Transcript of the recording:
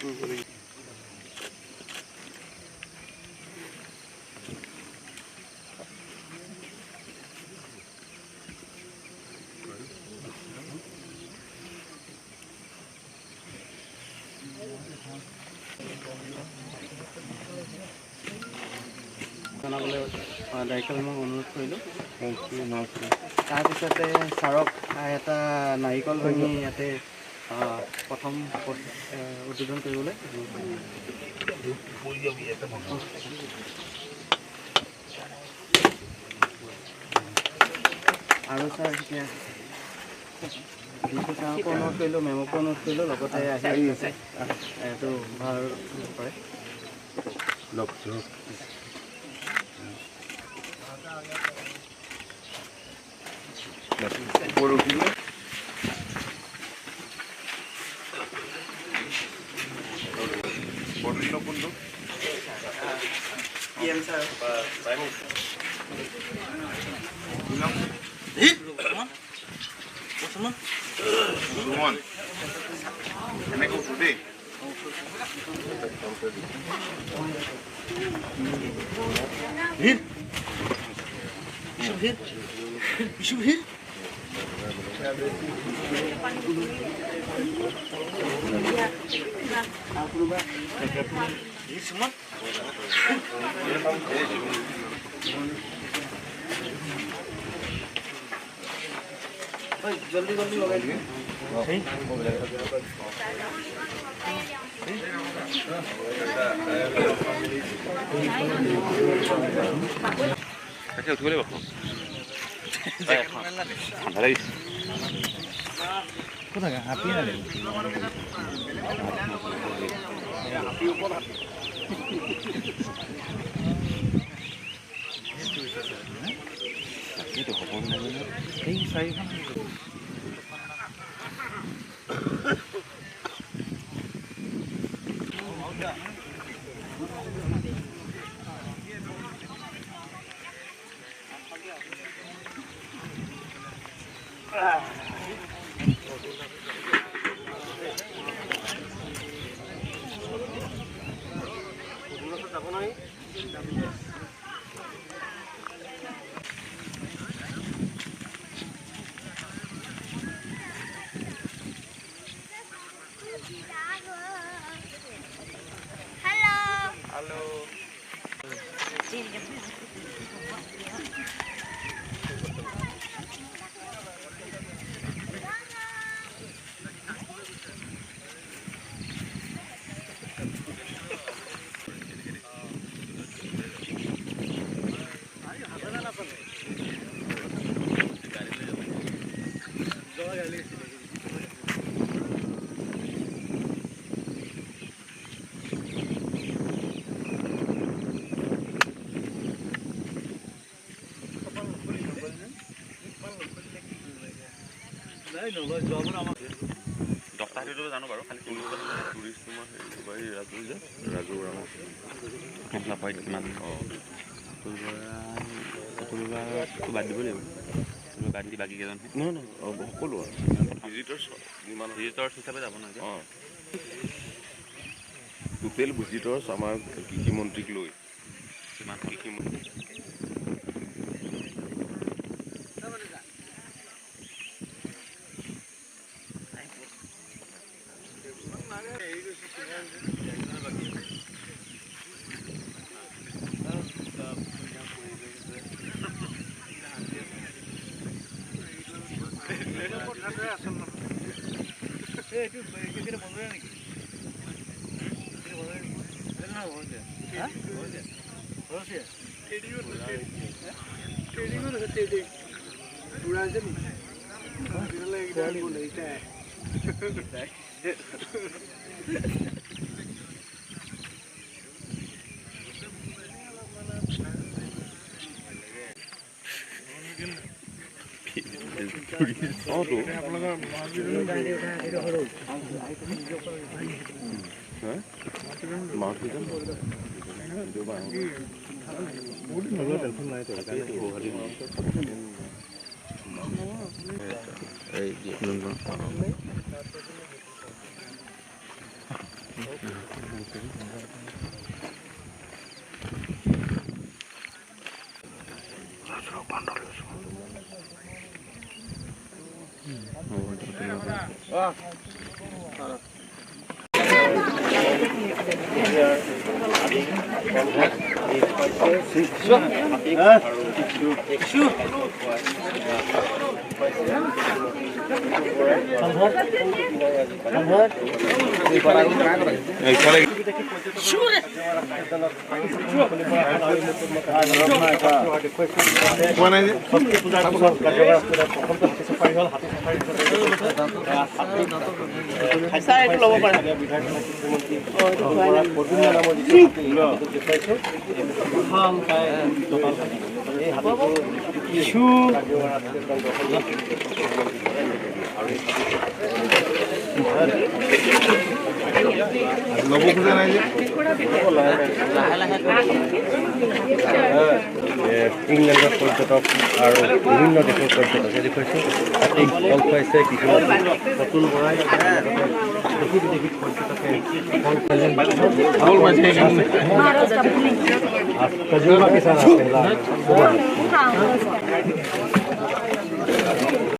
জনাবলৈ দায়িত্ব মই অনুৰোধ কৰিলোঁ। তাৰপিছতে ছাৰক এটা নাৰিকল ভাঙি ইয়াতে প্ৰথম উদ্বোধন কৰিবলৈ আৰু ছাৰ এতিয়া ডিচি ছাৰকো অনুৰোধ কৰিলোঁ, মেমকো অনুৰোধ কৰিলোঁ, লগতে আহি আছে এইটো ভাল কৰে জলদি জলদি লগাই দিবি। উঠিব লাগিব ভালে কোথায় হাতি না এই চাৰিখন দহটাটো জানো বাৰু খালি টুৰিষ্ট ৰাজু যে ৰাজু নাপায় কিমান বাদ দিব লাগিব বাদ দি বাকী কেইজন নহয় নহয় সকলো ভিজিটৰ্ছ হিচাপে যাব নহয় অঁ টোটেল ভিজিটৰ্ছ আমাৰ কৃষিমন্ত্ৰীক লৈ কিমান কৃষিমন্ত্ৰী ইংলেণ্ডৰ পৰ্যটক আৰু বিভিন্ন দেশৰ পৰ্যটকে দেখুৱাইছে তাতে ফল খুৱাইছে কিছুমান নতুন বনাই দেশী বিদেশী পৰ্যটকে ফল খুৱাইছে तजुर्बा के साथ